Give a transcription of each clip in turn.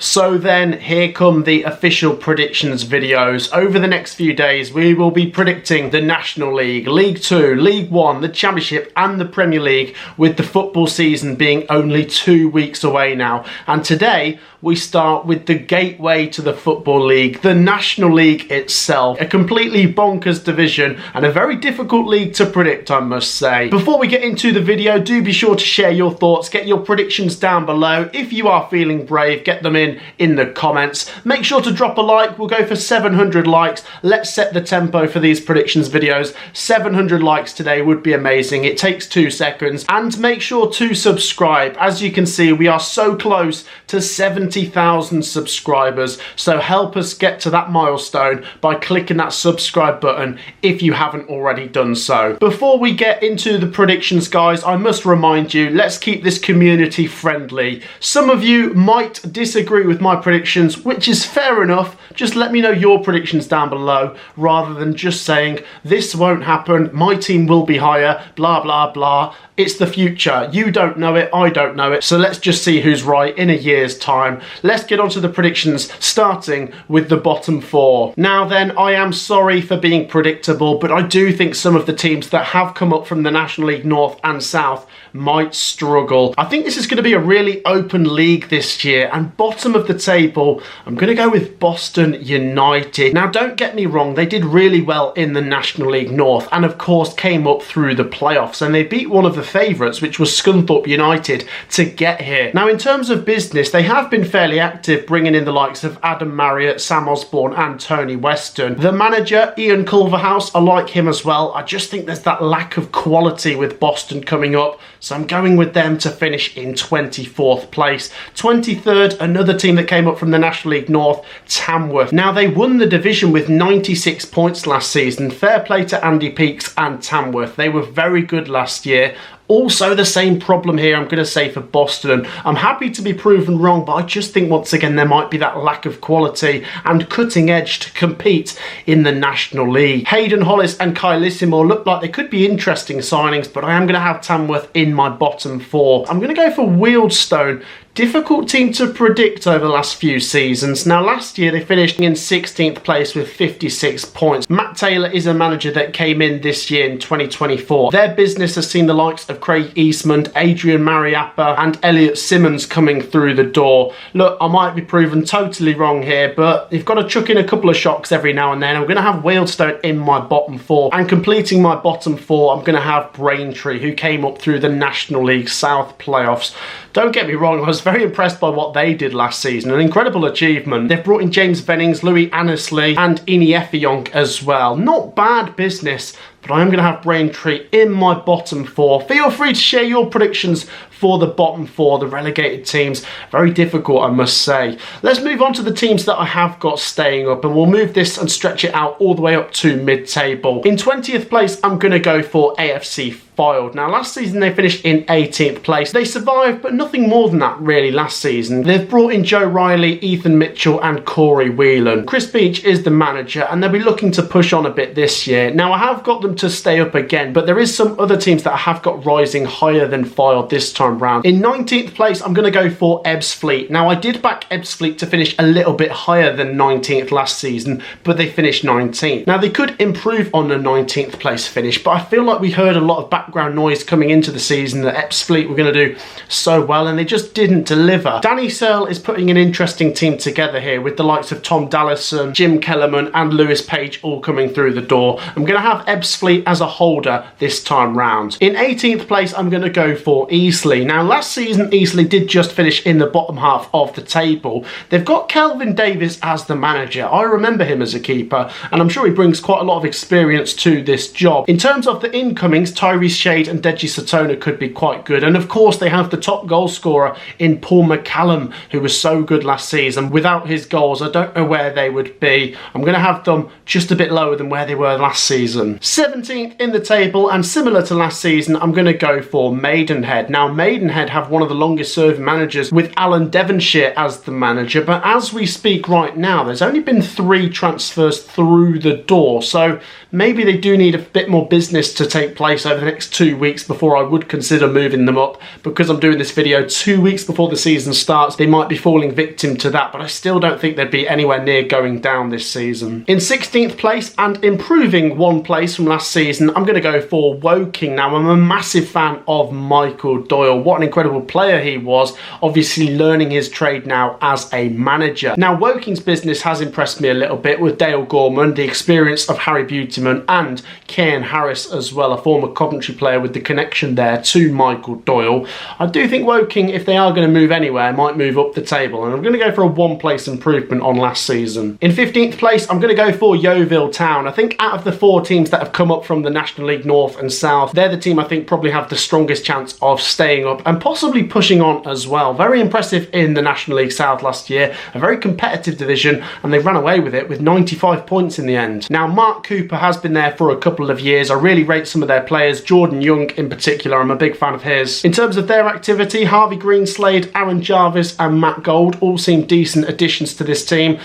So then here come the official predictions videos. Over the next few days we will be predicting the National League, League 2, League 1, the Championship and the Premier League, with the football season being only 2 weeks away now. And today we start with the gateway to the Football League, the National League itself. A completely bonkers division and a very difficult league to predict, I must say. Before we get into the video, do be sure to share your thoughts, get your predictions down below. If you are feeling brave, get them in the comments. Make sure to drop a like. We'll go for 700 likes. Let's set the tempo for these predictions videos. 700 likes today would be amazing. It takes 2 seconds. And make sure to subscribe. As you can see, we are so close to 70,000 subscribers. So help us get to that milestone by clicking that subscribe button if you haven't already done so. Before we get into the predictions, guys, I must remind you, let's keep this community friendly. Some of you might disagree with my predictions, which is fair enough. Just let me know your predictions down below rather than just saying this won't happen, my team will be higher, blah blah blah. It's the future. You don't know it, I don't know it, so let's just see who's right in a year's time. Let's get on to the predictions, starting with the bottom 4. Now then, I am sorry for being predictable, but I do think some of the teams that have come up from the National League North and South might struggle. I think this is going to be a really open league this year, and bottom of the table, I'm going to go with Boston United. Now don't get me wrong, they did really well in the National League North and of course came up through the playoffs, and they beat one of the favourites, which was Scunthorpe United, to get here. Now in terms of business, they have been fairly active, bringing in the likes of Adam Marriott, Sam Osborne and Tony Weston. The manager, Ian Culverhouse, I like him as well. I just think there's that lack of quality with Boston coming up, so I'm going with them to finish in 24th place. 23rd, another team that came up from the National League North, Tamworth. Now they won the division with 96 points last season. Fair play to Andy Peakes and Tamworth. They were very good last year. Also the same problem here, I'm going to say, for Boston. I'm happy to be proven wrong, but I just think once again there might be that lack of quality and cutting edge to compete in the National League. Hayden Hollis and Kylissimo look like they could be interesting signings, but I am going to have Tamworth in my bottom 4. I'm going to go for Wealdstone. Difficult team to predict over the last few seasons. Now last year they finished in 16th place with 56 points. Matt Taylor is a manager that came in this year in 2024. Their business has seen the likes of Craig Eastman, Adrian Mariappa and Elliot Simmons coming through the door. Look, I might be proven totally wrong here, but you've got to chuck in a couple of shocks every now and then. I'm going to have Wealdstone in my bottom 4, and completing my bottom 4 I'm going to have Braintree, who came up through the National League South playoffs. Don't get me wrong, I was very impressed by what they did last season. An incredible achievement. They've brought in James Vennings, Louis Annesley and Ini Effiong as well. Not bad business, but I am going to have Braintree in my bottom 4. Feel free to share your predictions for the bottom 4, the relegated teams. Very difficult, I must say. Let's move on to the teams that I have got staying up, and we'll move this and stretch it out all the way up to mid-table. In 20th place, I'm going to go for AFC Fylde. Now, last season they finished in 18th place. They survived, but nothing more than that really last season. They've brought in Joe Riley, Ethan Mitchell and Corey Whelan. Chris Beach is the manager, and they'll be looking to push on a bit this year. Now, I have got them to stay up again, but there is some other teams that I have got rising higher than Fylde this time round. In 19th place, I'm going to go for Ebbsfleet. Now, I did back Ebbsfleet to finish a little bit higher than 19th last season, but they finished 19th. Now, they could improve on the 19th place finish, but I feel like we heard a lot of background noise coming into the season that Ebbsfleet were going to do so well, and they just didn't deliver. Danny Searle is putting an interesting team together here with the likes of Tom Dallison, Jim Kellerman and Lewis Page all coming through the door. I'm going to have Ebbsfleet as a holder this time round. In 18th place, I'm going to go for Eastleigh. Now, last season, Eastleigh did just finish in the bottom half of the table. They've got Kelvin Davis as the manager. I remember him as a keeper, and I'm sure he brings quite a lot of experience to this job. In terms of the incomings, Tyrese Shade and Deji Satona could be quite good, and of course they have the top goal scorer in Paul McCallum, who was so good last season. Without his goals, I don't know where they would be. I'm going to have them just a bit lower than where they were last season. 17th in the table, and similar to last season, I'm going to go for Maidenhead. Now, Maidenhead have one of the longest serving managers with Alan Devonshire as the manager, but as we speak right now, there's only been 3 transfers through the door, so maybe they do need a bit more business to take place over the next next 2 weeks before I would consider moving them up. Because I'm doing this video 2 weeks before the season starts, they might be falling victim to that, but I still don't think they'd be anywhere near going down this season. In 16th place and improving 1 place from last season, I'm going to go for Woking. Now, I'm a massive fan of Michael Doyle. What an incredible player he was, obviously learning his trade now as a manager. Now, Woking's business has impressed me a little bit with Dale Gorman, the experience of Harry Beautyman, and Cairn Harris as well, a former Coventry player with the connection there to Michael Doyle. I do think Woking, if they are going to move anywhere, might move up the table, and I'm going to go for a 1 place improvement on last season. In 15th place, I'm going to go for Yeovil Town. I think out of the 4 teams that have come up from the National League North and South, they're the team I think probably have the strongest chance of staying up and possibly pushing on as well. Very impressive in the National League South last year, a very competitive division, and they ran away with it with 95 points in the end. Now, Mark Cooper has been there for a couple of years. I really rate some of their players, Jordan Young in particular, I'm a big fan of his. In terms of their activity, Harvey Greenslade, Aaron Jarvis and Matt Gold all seem decent additions to this team.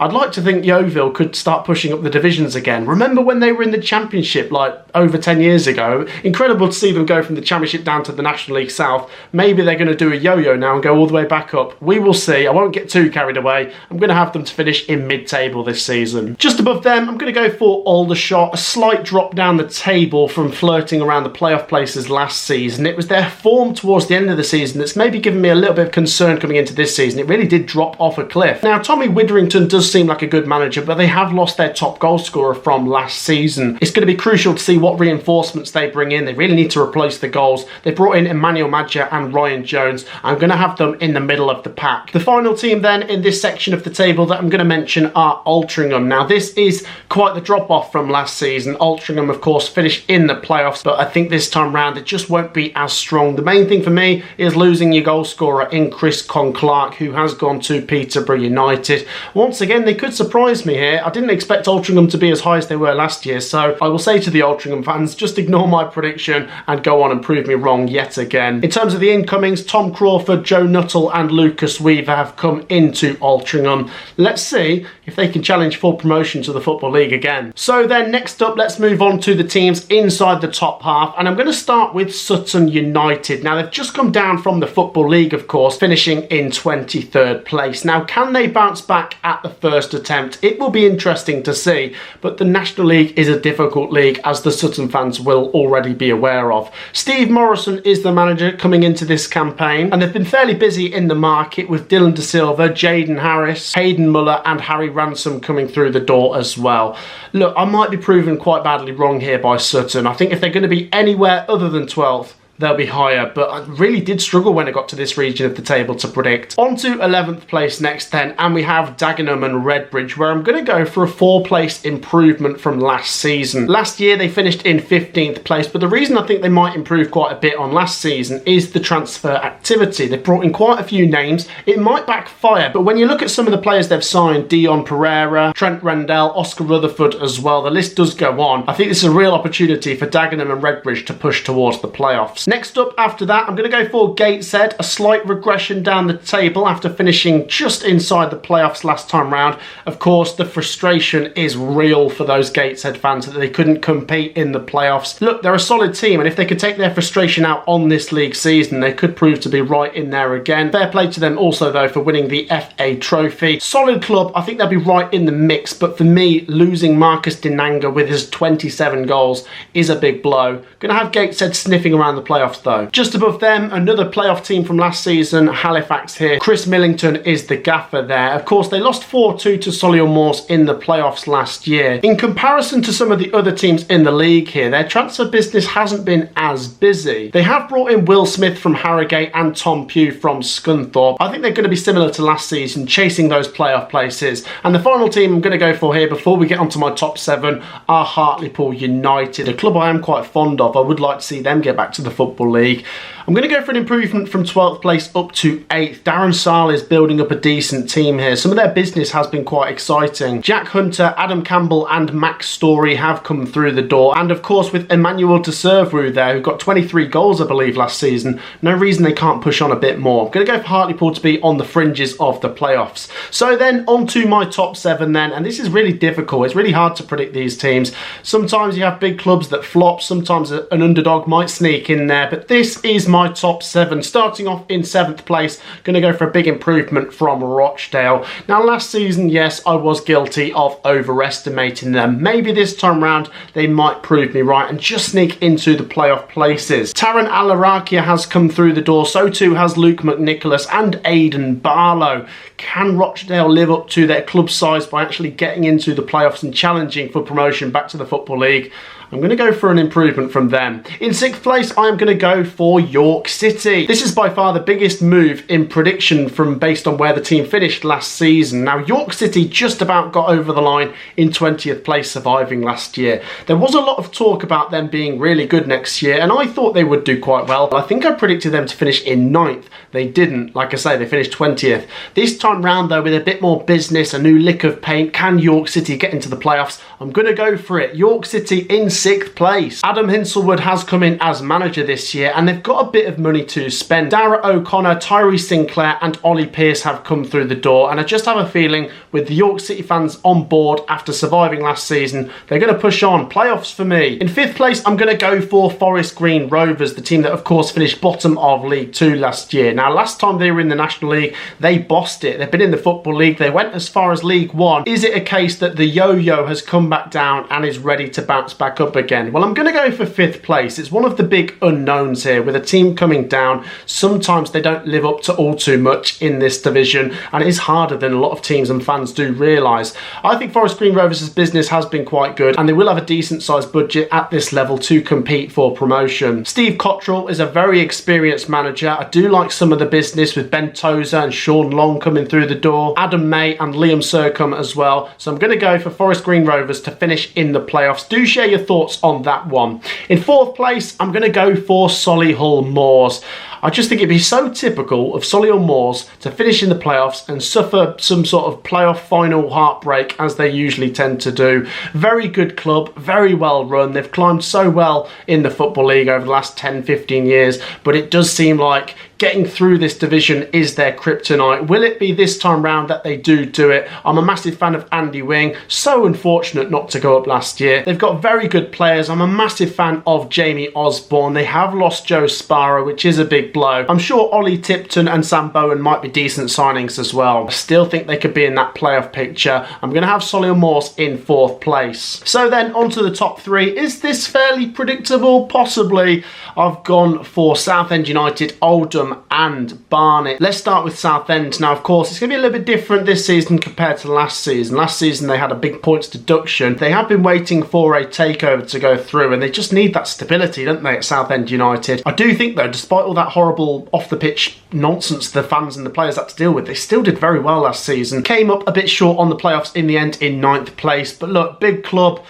I'd like to think Yeovil could start pushing up the divisions again. Remember when they were in the Championship like over 10 years ago? Incredible to see them go from the Championship down to the National League South. Maybe they're going to do a yo-yo now and go all the way back up. We will see. I won't get too carried away. I'm going to have them to finish in mid-table this season. Just above them, I'm going to go for Aldershot. A slight drop down the table from flirting around the playoff places last season. It was their form towards the end of the season that's maybe given me a little bit of concern coming into this season. It really did drop off a cliff. Now, Tommy Witherington does seem like a good manager, but they have lost their top goal scorer from last season. It's going to be crucial to see what reinforcements they bring in. They really need to replace the goals. They brought in Emmanuel Madja and Ryan Jones. I'm going to have them in the middle of the pack. The final team then in this section of the table that I'm going to mention are Altrincham. Now, this is quite the drop off from last season. Altrincham, of course, finished in the playoffs, but I think this time round it just won't be as strong. The main thing for me is losing your goal scorer in Chris Con-Clark, who has gone to Peterborough United. Once again, they could surprise me here. I didn't expect Altrincham to be as high as they were last year, so I will say to the Altrincham fans, just ignore my prediction and go on and prove me wrong yet again. In terms of the incomings, Tom Crawford, Joe Nuttall and Lucas Weaver have come into Altrincham. Let's see if they can challenge for promotion to the Football League again. So then next up, let's move on to the teams inside the top half, and I'm going to start with Sutton United. Now, they've just come down from the Football League, of course, finishing in 23rd place. Now, can they bounce back at the first attempt? It will be interesting to see, but the National League is a difficult league, as the Sutton fans will already be aware of. Steve Morrison is the manager coming into this campaign, and they've been fairly busy in the market with Dylan De Silva, Jaden Harris, Hayden Muller and Harry Ransom coming through the door as well. Look, I might be proven quite badly wrong here by Sutton. I think if they're going to be anywhere other than 12th, they'll be higher, but I really did struggle when I got to this region of the table to predict. On to 11th place next then, and we have Dagenham and Redbridge, where I'm going to go for a 4-place improvement from last season. Last year they finished in 15th place, but the reason I think they might improve quite a bit on last season is the transfer activity. They've brought in quite a few names. It might backfire, but when you look at some of the players they've signed, Dion Pereira, Trent Rendell, Oscar Rutherford as well, the list does go on. I think this is a real opportunity for Dagenham and Redbridge to push towards the playoffs. Next up after that, I'm going to go for Gateshead, a slight regression down the table after finishing just inside the playoffs last time round. Of course, the frustration is real for those Gateshead fans that they couldn't compete in the playoffs. Look, they're a solid team, and if they could take their frustration out on this league season, they could prove to be right in there again. Fair play to them also, though, for winning the FA Trophy. Solid club, I think they'll be right in the mix, but for me, losing Marcus Dinanga with his 27 goals is a big blow. Going to have Gateshead sniffing around the playoffs, though. Just above them, another playoff team from last season, Halifax here. Chris Millington is the gaffer there. Of course, they lost 4-2 to Solihull Moors in the playoffs last year. In comparison to some of the other teams in the league here, their transfer business hasn't been as busy. They have brought in Will Smith from Harrogate and Tom Pugh from Scunthorpe. I think they're going to be similar to last season, chasing those playoff places. And the final team I'm going to go for here before we get onto my top 7 are Hartlepool United, a club I am quite fond of. I would like to see them get back to the Football Football League. I'm going to go for an improvement from 12th place up to 8th. Darren Sarl is building up a decent team here. Some of their business has been quite exciting. Jack Hunter, Adam Campbell and Max Story have come through the door. And of course with Emmanuel Teservru there, who got 23 goals I believe last season, no reason they can't push on a bit more. I'm going to go for Hartlepool to be on the fringes of the playoffs. So then on to my top 7 then, and this is really difficult. It's really hard to predict these teams. Sometimes you have big clubs that flop, sometimes an underdog might sneak in there, but this is my top 7. Starting off in 7th place, going to go for a big improvement from Rochdale. Now last season, yes, I was guilty of overestimating them. Maybe this time round they might prove me right and just sneak into the playoff places. Taran Alarakia has come through the door, so too has Luke McNicholas and Aidan Barlow. Can Rochdale live up to their club size by actually getting into the playoffs and challenging for promotion back to the Football League? I'm going to go for an improvement from them. In 6th place, I'm going to go for York City. This is by far the biggest move in prediction from based on where the team finished last season. Now, York City just about got over the line in 20th place, surviving last year. There was a lot of talk about them being really good next year, and I thought they would do quite well. I think I predicted them to finish in 9th. They didn't. Like I say, they finished 20th. This time round, though, with a bit more business, a new lick of paint, can York City get into the playoffs? I'm going to go for it. York City in 6th place. Adam Hinselwood has come in as manager this year and they've got a bit of money to spend. Dara O'Connor, Tyree Sinclair and Ollie Pearce have come through the door, and I just have a feeling with the York City fans on board after surviving last season, they're going to push on. Playoffs for me. In 5th place, I'm going to go for Forest Green Rovers, the team that of course finished bottom of League 2 last year. Now last time they were in the National League, they bossed it. They've been in the Football League. They went as far as League 1. Is it a case that the yo-yo has come back down and is ready to bounce back up again? Well, I'm going to go for 5th place. It's one of the big unknowns here. With a team coming down, sometimes they don't live up to all too much in this division, and it is harder than a lot of teams and fans do realise. I think Forest Green Rovers' business has been quite good, and they will have a decent sized budget at this level to compete for promotion. Steve Cottrell is a very experienced manager. I do like some of the business with Ben Tozer and Sean Long coming through the door, Adam May and Liam Sercombe as well. So I'm going to go for Forest Green Rovers to finish in the playoffs. Do share your thoughts on that one. In 4th place, I'm going to go for Solihull Moors. I just think it'd be so typical of Solihull Moors to finish in the playoffs and suffer some sort of playoff final heartbreak, as they usually tend to do. Very good club, very well run. They've climbed so well in the Football League over the last 10-15 years, but it does seem like getting through this division is their kryptonite. Will it be this time round that they do it? I'm a massive fan of Andy Wing. So unfortunate not to go up last year. They've got very good players. I'm a massive fan of Jamie Osborne. They have lost Joe Sparrow, which is a big blow. I'm sure Ollie Tipton and Sam Bowen might be decent signings as well. I still think they could be in that playoff picture. I'm going to have Solihull Moors in 4th place. So then on to the top 3. Is this fairly predictable? Possibly. I've gone for Southend United, Oldham and Barnet. Let's start with Southend. Now, of course, it's going to be a little bit different this season compared to last season. Last season, they had a big points deduction. They have been waiting for a takeover to go through, and they just need that stability, don't they, at Southend United? I do think, though, despite all that horrible off-the-pitch nonsense the fans and the players had to deal with, they still did very well last season. Came up a bit short on the playoffs in the end in 9th place. But look, big club,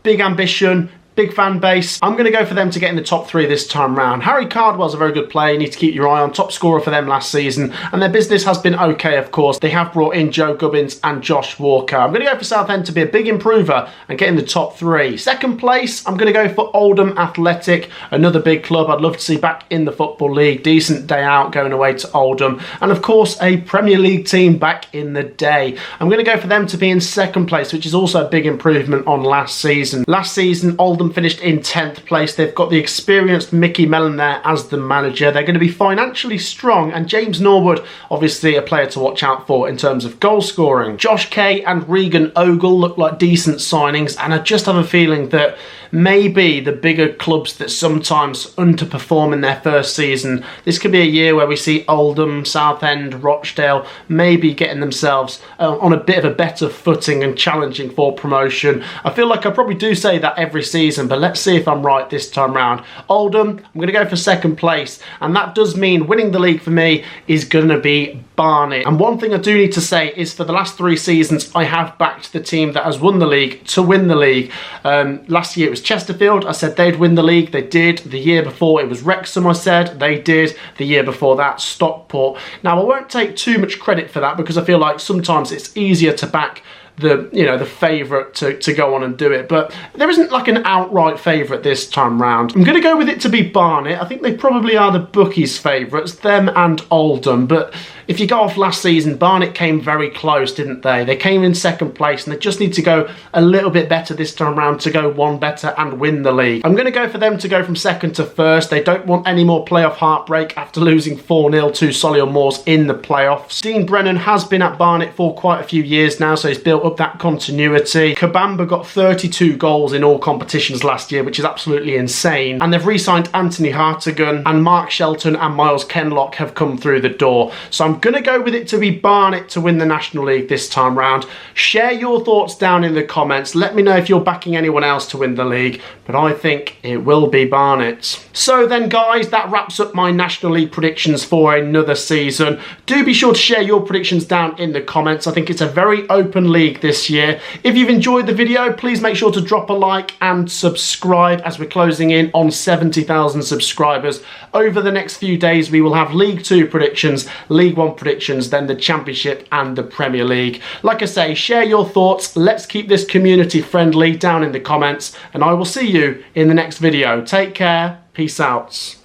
big ambition, big fan base. I'm going to go for them to get in the top 3 this time round. Harry Cardwell's a very good player. You need to keep your eye on. Top scorer for them last season. And their business has been okay, of course. They have brought in Joe Gubbins and Josh Walker. I'm going to go for Southend to be a big improver and get in the top 3. 2nd place, I'm going to go for Oldham Athletic. Another big club I'd love to see back in the Football League. Decent day out going away to Oldham. And of course, a Premier League team back in the day. I'm going to go for them to be in 2nd place, which is also a big improvement on last season. Last season, Oldham finished in 10th place. They've got the experienced Mickey Mellon there as the manager. They're going to be financially strong, and James Norwood, obviously a player to watch out for in terms of goal scoring. Josh Kay and Regan Ogle look like decent signings, and I just have a feeling that maybe the bigger clubs that sometimes underperform in their first season, this could be a year where we see Oldham, Southend, Rochdale maybe getting themselves on a bit of a better footing and challenging for promotion. I feel like I probably do say that every season, but let's see if I'm right this time round. Oldham, I'm going to go for 2nd place, and that does mean winning the league for me is going to be Barnet. And one thing I do need to say is for the last 3 seasons, I have backed the team that has won the league to win the league. Last year it was Chesterfield. I said they'd win the league. They did. The year before it was Wrexham. I said they did. The year before that, Stockport. Now I won't take too much credit for that because I feel like sometimes it's easier to back the favourite to go on and do it, but there isn't like an outright favourite this time round. I'm going to go with it to be Barnet. I think they probably are the bookies' favourites, them and Oldham, but if you go off last season, Barnet came very close, didn't they? They came in 2nd place and they just need to go a little bit better this time round to go 1 better and win the league. I'm going to go for them to go from 2nd to 1st. They don't want any more playoff heartbreak after losing 4-0 to Solihull Moors in the playoffs. Dean Brennan has been at Barnet for quite a few years now, so he's built up that continuity. Kabamba got 32 goals in all competitions last year, which is absolutely insane. And they've re-signed Anthony Hartigan, and Mark Shelton and Miles Kenlock have come through the door. So I'm going to go with it to be Barnet to win the National League this time round. Share your thoughts down in the comments. Let me know if you're backing anyone else to win the league, but I think it will be Barnet. So then guys, that wraps up my National League predictions for another season. Do be sure to share your predictions down in the comments. I think it's a very open league this year. If you've enjoyed the video, please make sure to drop a like and subscribe as we're closing in on 70,000 subscribers. Over the next few days, we will have League 2 predictions, League 1 predictions, then the Championship and the Premier League. Like I say, share your thoughts. Let's keep this community friendly down in the comments, and I will see you in the next video. Take care. Peace out.